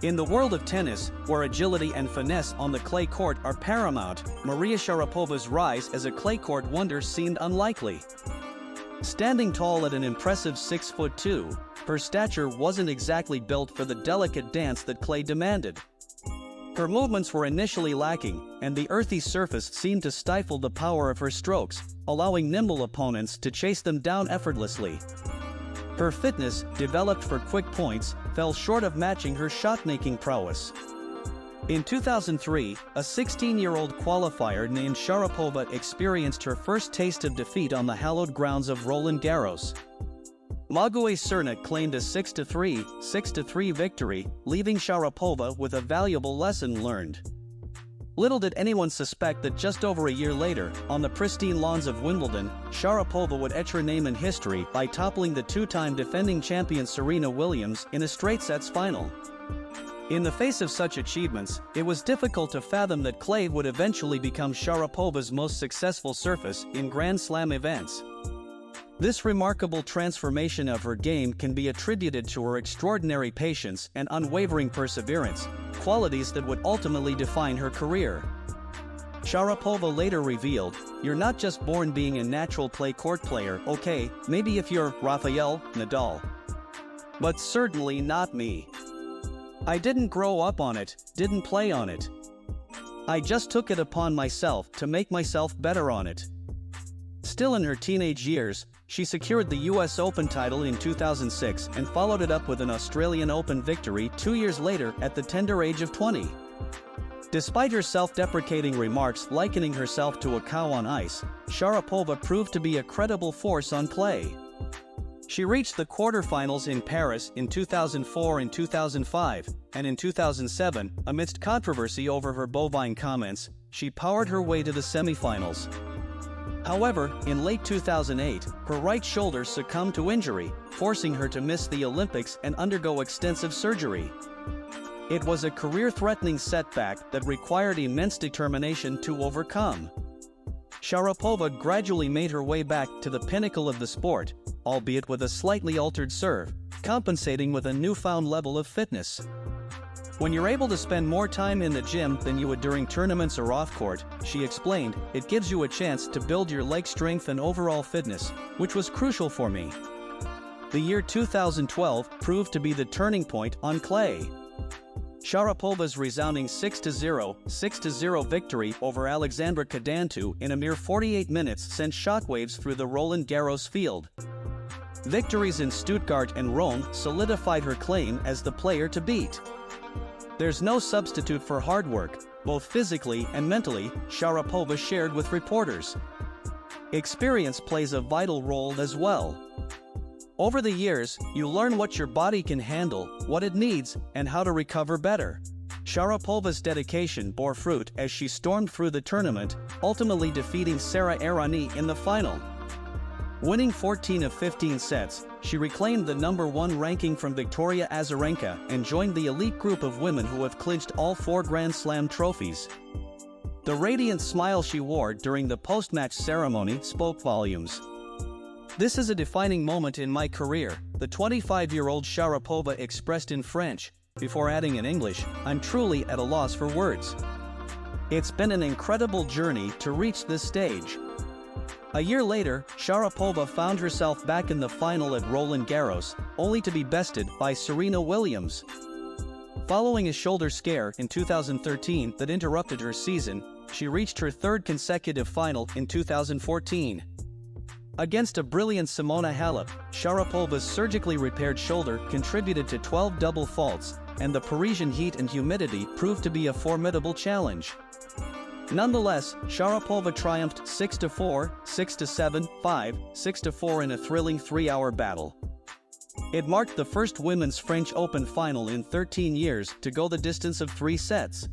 In the world of tennis, where agility and finesse on the clay court are paramount, Maria Sharapova's rise as a clay court wonder seemed unlikely. Standing tall at an impressive 6'2", her stature wasn't exactly built for the delicate dance that clay demanded. Her movements were initially lacking, and the earthy surface seemed to stifle the power of her strokes, allowing nimble opponents to chase them down effortlessly. Her fitness, developed for quick points, fell short of matching her shot-making prowess. In 2003, a 16-year-old qualifier named Sharapova experienced her first taste of defeat on the hallowed grounds of Roland Garros. Maguey Cerna claimed a 6-3, 6-3 victory, leaving Sharapova with a valuable lesson learned. Little did anyone suspect that just over a year later, on the pristine lawns of Wimbledon, Sharapova would etch her name in history by toppling the two-time defending champion Serena Williams in a straight-sets final. In the face of such achievements, it was difficult to fathom that clay would eventually become Sharapova's most successful surface in Grand Slam events. This remarkable transformation of her game can be attributed to her extraordinary patience and unwavering perseverance, qualities that would ultimately define her career. Sharapova later revealed, "You're not just born being a natural clay court player, okay, maybe if you're Rafael Nadal. But certainly not me. I didn't grow up on it, didn't play on it. I just took it upon myself to make myself better on it." Still in her teenage years, she secured the US Open title in 2006 and followed it up with an Australian Open victory 2 years later at the tender age of 20. Despite her self-deprecating remarks likening herself to a cow on ice, Sharapova proved to be a credible force on clay. She reached the quarterfinals in Paris in 2004 and 2005, and in 2007, amidst controversy over her bovine comments, she powered her way to the semifinals. However, in late 2008, her right shoulder succumbed to injury, forcing her to miss the Olympics and undergo extensive surgery. It was a career-threatening setback that required immense determination to overcome. Sharapova gradually made her way back to the pinnacle of the sport, albeit with a slightly altered serve, compensating with a newfound level of fitness. "When you're able to spend more time in the gym than you would during tournaments or off-court," she explained, "it gives you a chance to build your leg strength and overall fitness, which was crucial for me." The year 2012 proved to be the turning point on clay. Sharapova's resounding 6-0 victory over Alexandra Cadantu in a mere 48 minutes sent shockwaves through the Roland Garros field. Victories in Stuttgart and Rome solidified her claim as the player to beat. There's no substitute for hard work, both physically and mentally, Sharapova shared with reporters. Experience plays a vital role as well. Over the years, you learn what your body can handle, what it needs, and how to recover better. Sharapova's dedication bore fruit as she stormed through the tournament, ultimately defeating Sara Errani in the final. Winning 14 of 15 sets, she reclaimed the #1 ranking from Victoria Azarenka and joined the elite group of women who have clinched all 4 Grand Slam trophies. The radiant smile she wore during the post-match ceremony spoke volumes. "This is a defining moment in my career," the 25-year-old Sharapova expressed in French, before adding in English, "I'm truly at a loss for words. It's been an incredible journey to reach this stage." A year later, Sharapova found herself back in the final at Roland Garros, only to be bested by Serena Williams. Following a shoulder scare in 2013 that interrupted her season, she reached her 3rd consecutive final in 2014. Against a brilliant Simona Halep, Sharapova's surgically repaired shoulder contributed to 12 double faults, and the Parisian heat and humidity proved to be a formidable challenge. Nonetheless, Sharapova triumphed 6-4, 6-7, 5, 6-4 in a thrilling 3-hour battle. It marked the first women's French Open final in 13 years to go the distance of 3 sets.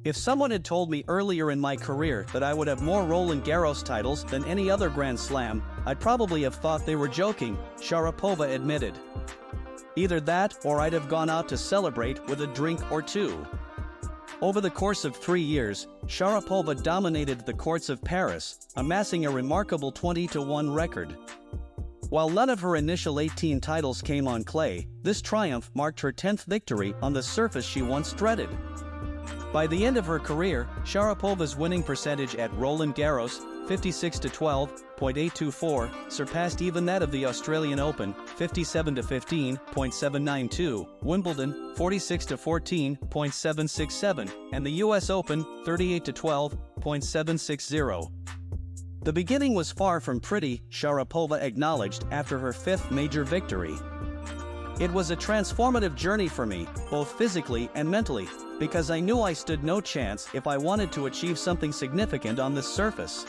If someone had told me earlier in my career that I would have more Roland Garros titles than any other Grand Slam, I'd probably have thought they were joking, Sharapova admitted. Either that or I'd have gone out to celebrate with a drink or two. Over the course of 3 years, Sharapova dominated the courts of Paris, amassing a remarkable 20-1 record. While none of her initial 18 titles came on clay, this triumph marked her 10th victory on the surface she once dreaded. By the end of her career, Sharapova's winning percentage at Roland Garros, 56-12.824, surpassed even that of the Australian Open, 57-15.792, Wimbledon, 46-14.767, and the US Open, 38-12.760. The beginning was far from pretty, Sharapova acknowledged after her 5th major victory. It was a transformative journey for me, both physically and mentally, because I knew I stood no chance if I wanted to achieve something significant on this surface.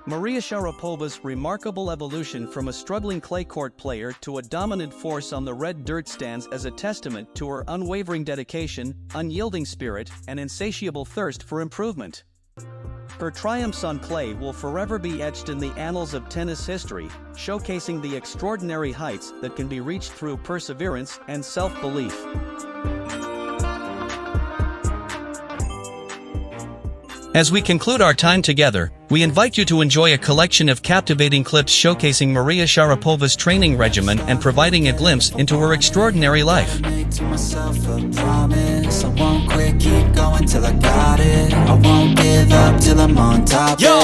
Maria Sharapova's remarkable evolution from a struggling clay court player to a dominant force on the red dirt stands as a testament to her unwavering dedication, unyielding spirit, and insatiable thirst for improvement. Her triumphs on clay will forever be etched in the annals of tennis history, showcasing the extraordinary heights that can be reached through perseverance and self-belief. As we conclude our time together, we invite you to enjoy a collection of captivating clips showcasing Maria Sharapova's training regimen and providing a glimpse into her extraordinary life. I won't quit, keep going till I got it. I won't give up till I'm on top. Yo,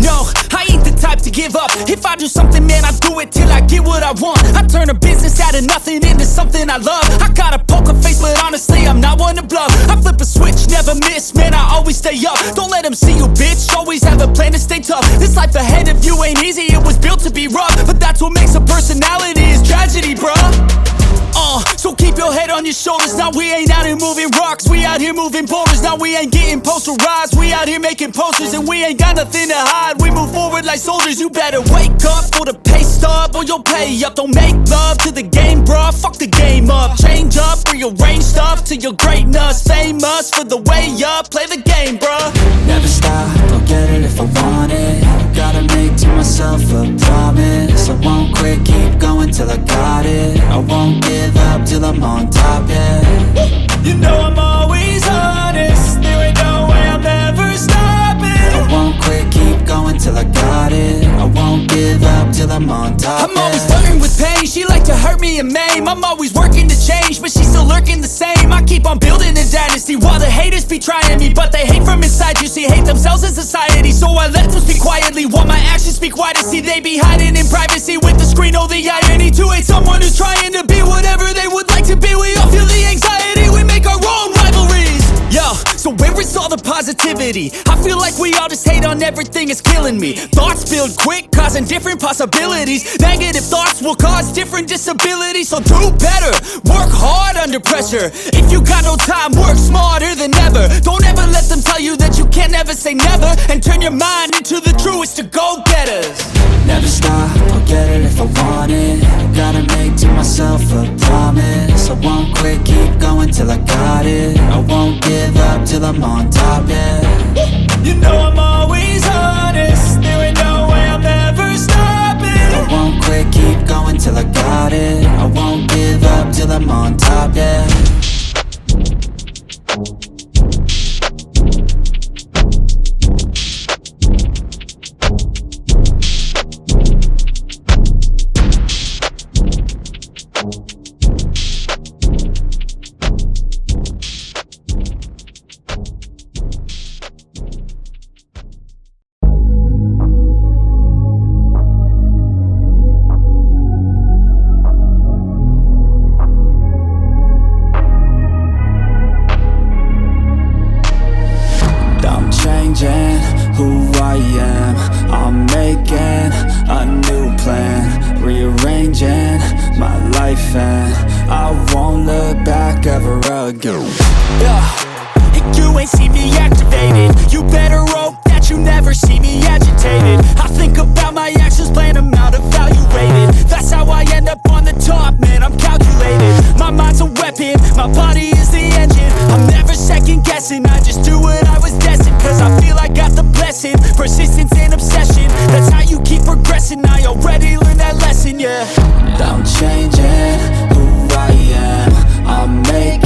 no, I ain't the type to give up. If I do something, man, I do it till I get what I want. I turn a business out of nothing into something I love. I got a poker face, but honestly, I'm not one to bluff. I flip a switch, never miss, man, I always stay up. Don't let them see you, bitch, always have a plan to stay tough. This life ahead of you ain't easy, it was built to be rough. But that's what makes a personality, is tragedy, bruh. So keep your head on your shoulders. Now we ain't out here moving rocks, we out here moving boulders. Now we ain't getting posterized, we out here making posters. And we ain't got nothing to hide, we move forward like soldiers. You better wake up for the pay stub, or you'll pay up. Don't make love to the game, bruh, fuck the game up. Change up, rearrange stuff to your greatness. Famous for the way up, play the game, bruh. Never stop, I'll get it if I want it. Gotta make to myself a promise. I won't quit, keep going till I got it. I won't give up till I'm on top, yeah. You know I'm always honest, there ain't no way I'm ever stopping. I won't quit, keep going till I got it. I won't give up till I'm on top, I'm always flirting with pain, she like to hurt me and maim. I'm always working to change, but she's still lurking the same. I keep on building a dynasty while the haters be trying me. But they hate from inside, you see, hate themselves in society. So I let them speak quietly while my actions speak wider. See, they be hiding in privacy with the screen, oh the irony. To hate someone who's trying to be whatever they would like to be. We all feel the anxiety, we make our own rivalries. Yo, so where is all the positivity? I feel like we all just hate on everything, it's killing me. Thoughts build quick, causing different possibilities. Negative thoughts will cause different disabilities. So do better, work hard under pressure. If you got no time, work smarter than ever. Don't ever let them tell you that you can't never say never. And turn your mind into the truest to go-getters. Never stop, I'll get it if I want it. Gotta make to myself a promise. I won't quit, keep going till I got it. I won't give up till I'm on top, yeah. You know I'm always honest, there ain't no way I'm ever stopping. I won't quit, keep going till I got it. I won't give up till I'm on top, yeah. Who I am, I'm making a new plan, rearranging my life, and I won't look back ever again. And you ain't see me activated, you better hope that you never see me agitated. I think about my actions, plan them out, evaluated. That's how I end up on the top, man, I'm calculated. My mind's a weapon, my body is the engine. I'm never second guessing, I just do what I was destined. Cause I feel I got the blessing, persistence and obsession. That's how you keep progressing, I already learned that lesson, yeah. I'm changing who I am, I'm making